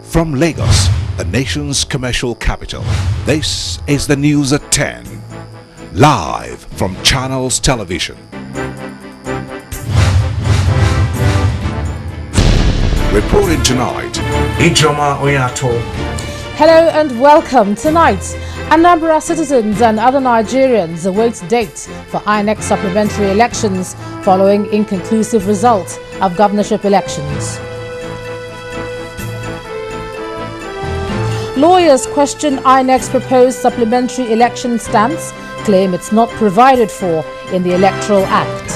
From Lagos, the nation's commercial capital, this is the news at 10. Live from Channels Television. Reporting tonight, Ijoma Oyato. Hello and welcome. Tonight, Anambra citizens and other Nigerians await dates for INEC supplementary elections following inconclusive results of governorship elections. Lawyers question INEC's proposed supplementary election stance, claim it's not provided for in the Electoral Act.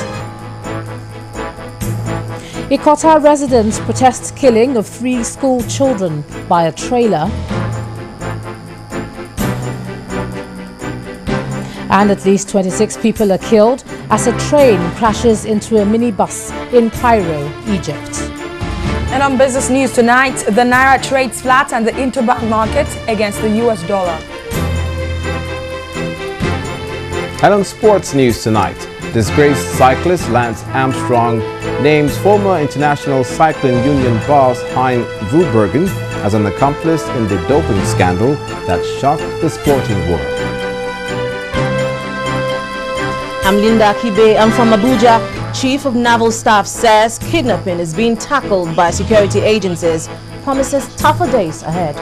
Ikota residents protest killing of 3 school children by a trailer. And at least 26 people are killed as a train crashes into a minibus in Cairo, Egypt. And on business news tonight, the Naira trades flat and the interbank market against the US dollar. And on sports news tonight, disgraced cyclist Lance Armstrong names former International Cycling Union boss Hein Verbruggen as an accomplice in the doping scandal that shocked the sporting world. I'm Linda Kibe. I'm from Abuja. Chief of Naval Staff says kidnapping is being tackled by security agencies. Promises tougher days ahead.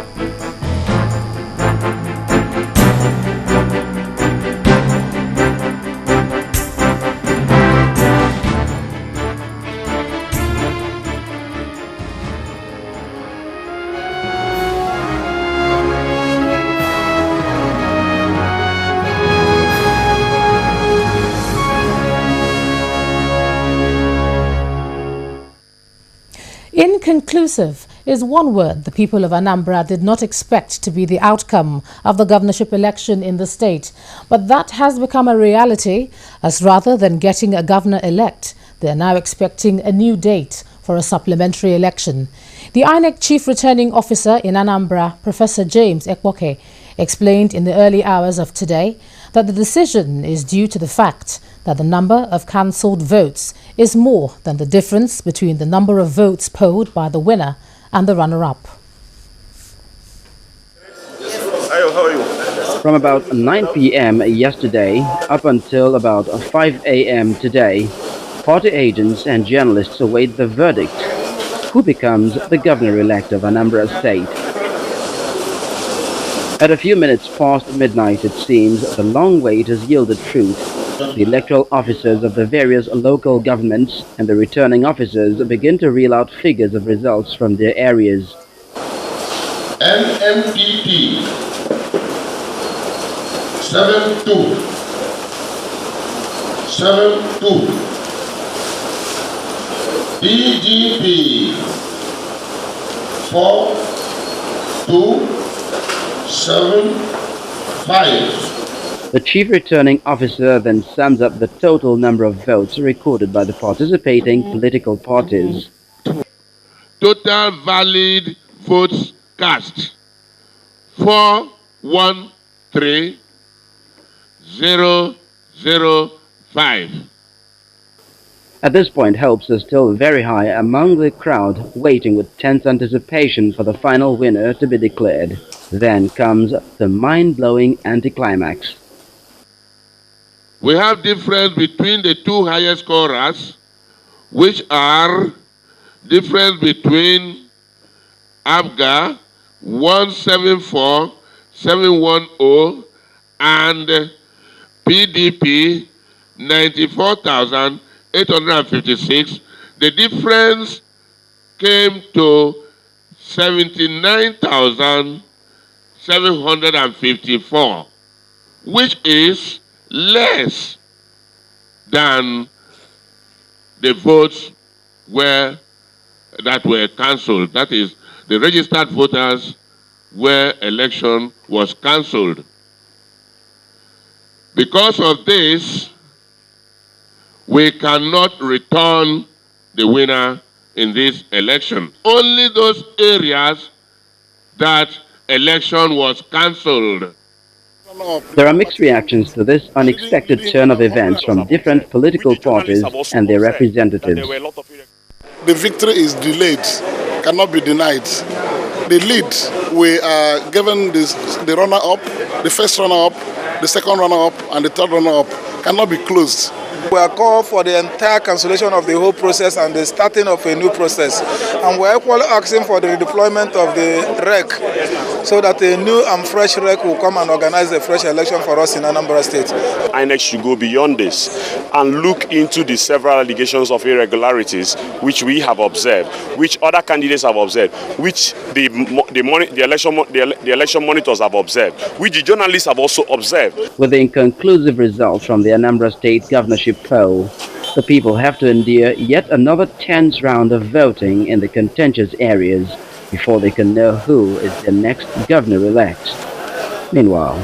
Inconclusive is one word the people of Anambra did not expect to be the outcome of the governorship election in the state. But that has become a reality, as rather than getting a governor-elect, they are now expecting a new date for a supplementary election. The INEC Chief Returning Officer in Anambra, Professor James Ekwoke, explained in the early hours of today that the decision is due to the fact that the number of cancelled votes is more than the difference between the number of votes polled by the winner and the runner-up. How are you? From about 9 p.m. yesterday up until about 5 a.m. today, party agents and journalists await the verdict. Who becomes the governor-elect of Anambra State? At a few minutes past midnight, it seems, the long wait has yielded truth. The electoral officers of the various local governments and the returning officers begin to reel out figures of results from their areas. NMPP 72 DGP 4275. The chief returning officer then sums up the total number of votes recorded by the participating political parties. Total valid votes cast 413,005. At this point, hopes are still very high among the crowd, waiting with tense anticipation for the final winner to be declared. Then comes the mind-blowing anticlimax. We have difference between the 2 highest scorers, which are difference between ABGA 174,710 and PDP 94,856. The difference came to 79,754, which is less than the votes that were cancelled. That is, the registered voters where election was cancelled. Because of this, we cannot return the winner in this election. Only those areas that election was cancelled. There are mixed reactions to this unexpected turn of events from different political parties and their representatives. The victory is delayed, cannot be denied. the lead we are given the runner-up, the first runner-up, the second runner-up, and the third runner-up cannot be closed. We are called for the entire cancellation of the whole process and the starting of a new process. And we are equally asking for the redeployment of the REC so that a new and fresh REC will come and organize a fresh election for us in Anambra State. INEC should go beyond this and look into the several allegations of irregularities which we have observed, which other candidates have observed, which the election monitors have observed, which the journalists have also observed. With the inconclusive results from the Anambra State governorship poll, the people have to endure yet another tense round of voting in the contentious areas before they can know who is the next governor-elect. Meanwhile,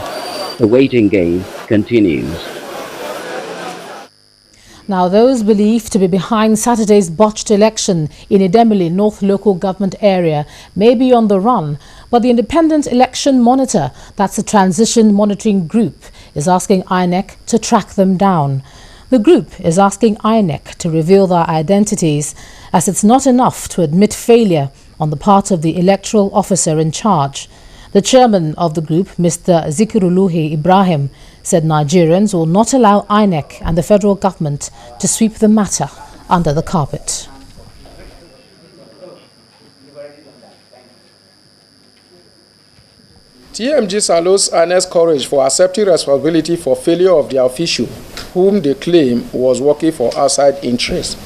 the waiting game continues. Now, those believed to be behind Saturday's botched election in Idemili North Local Government Area may be on the run, but the Independent Election Monitor, that's a transition monitoring group, is asking INEC to track them down. The group is asking INEC to reveal their identities, as it's not enough to admit failure on the part of the electoral officer in charge. The chairman of the group, Mr. Zikiruluhi Ibrahim, said Nigerians will not allow INEC and the federal government to sweep the matter under the carpet. TMG salutes INEC's courage for accepting responsibility for failure of their official, whom they claim was working for outside interests,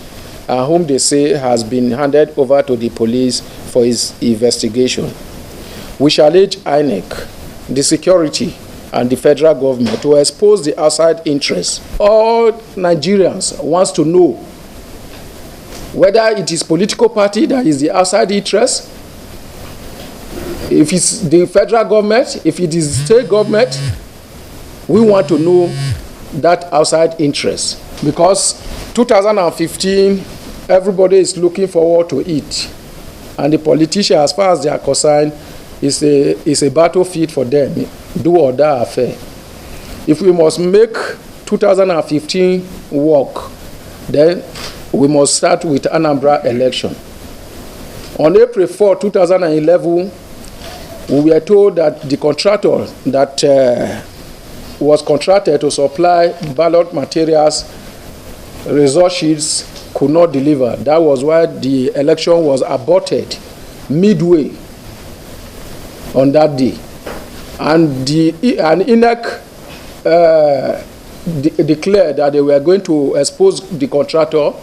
and whom they say has been handed over to the police for his investigation. We shall urge INEC, the security, and the federal government to expose the outside interests. All Nigerians want to know whether it is political party that is the outside interest, if it's the federal government, if it is state government. We want to know that outside interest, because 2015, everybody is looking forward to it, and the politician, as far as they are concerned, is a battlefield for them, do or die affair. If we must make 2015 work, then we must start with Anambra election. On April 4, 2011, we were told that the contractor that was contracted to supply ballot materials, result sheets, could not deliver. That was why the election was aborted midway on that day. And INEC declared that they were going to expose the contractor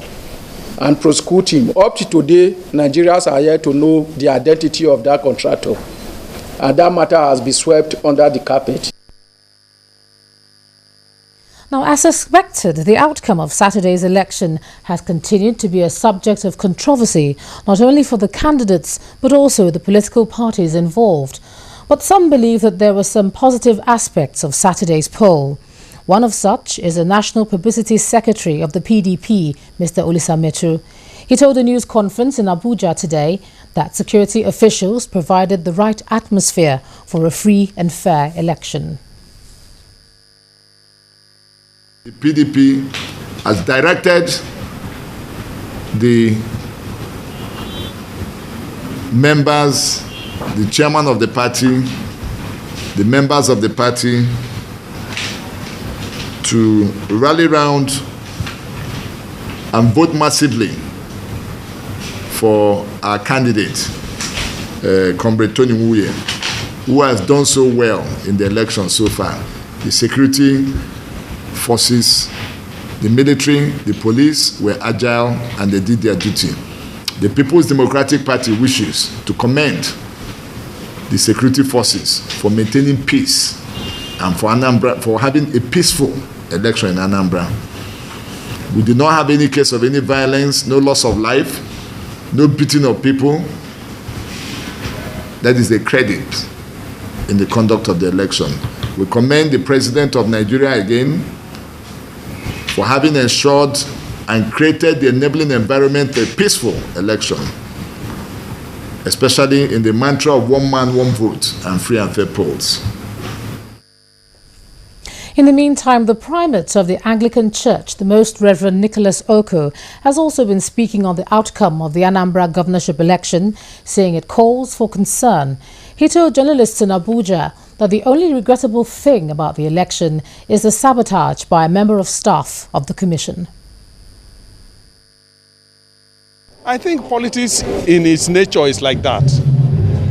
and prosecute him. Up to today, Nigerians are yet to know the identity of that contractor. And that matter has been swept under the carpet. Now, as expected, the outcome of Saturday's election has continued to be a subject of controversy, not only for the candidates, but also the political parties involved. But some believe that there were some positive aspects of Saturday's poll. One of such is the National Publicity Secretary of the PDP, Mr. Olisametu. He told a news conference in Abuja today that security officials provided the right atmosphere for a free and fair election. The PDP has directed the members, the chairman of the party, the members of the party to rally round and vote massively for our candidate, Comrade Tony Nwuye, who has done so well in the election so far. The security forces, the military, the police were agile and they did their duty. The People's Democratic Party wishes to commend the security forces for maintaining peace and for Anambra, for having a peaceful election in Anambra. We did not have any case of any violence, no loss of life, no beating of people. That is a credit in the conduct of the election. We commend the President of Nigeria again for having ensured and created the enabling environment for a peaceful election, especially in the mantra of one man, one vote and free and fair polls. In the meantime, the primate of the Anglican Church, the Most Reverend Nicholas Oko, has also been speaking on the outcome of the Anambra governorship election, saying it calls for concern. He told journalists in Abuja that the only regrettable thing about the election is the sabotage by a member of staff of the commission. I think politics in its nature is like that.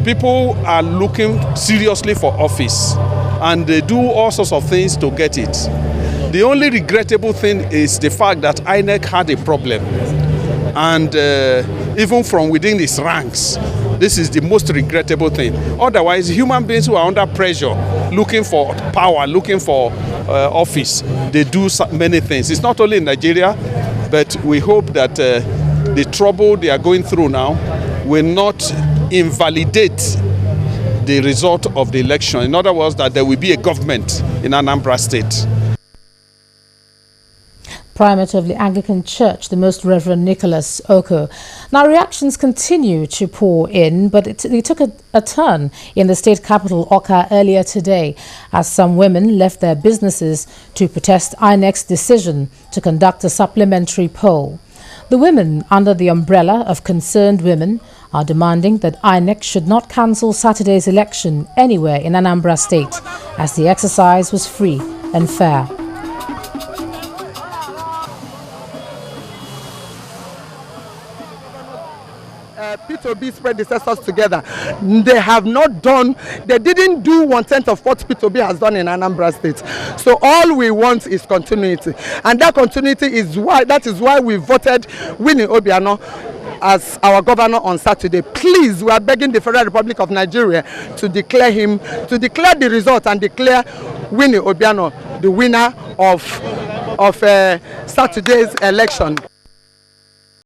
People are looking seriously for office and they do all sorts of things to get it. The only regrettable thing is the fact that INEC had a problem, and even from within its ranks, this is the most regrettable thing. Otherwise, human beings who are under pressure, looking for power, looking for office, they do many things. It's not only in Nigeria, but we hope that the trouble they are going through now will not invalidate the result of the election. In other words, that there will be a government in Anambra State. Primate of the Anglican Church, the Most Reverend Nicholas Oko. Now, reactions continue to pour in, but it took a turn in the state capital, Awka, earlier today, as some women left their businesses to protest INEC's decision to conduct a supplementary poll. The women, under the umbrella of Concerned Women, are demanding that INEC should not cancel Saturday's election anywhere in Anambra State, as the exercise was free and fair. P2B's predecessors together, they didn't do 1/10 of what P2B has done in Anambra State. So all we want is continuity, and that continuity is why we voted Winnie Obiano as our governor on Saturday. Please, we are begging the Federal Republic of Nigeria to declare the result and declare Winnie Obiano the winner of Saturday's election.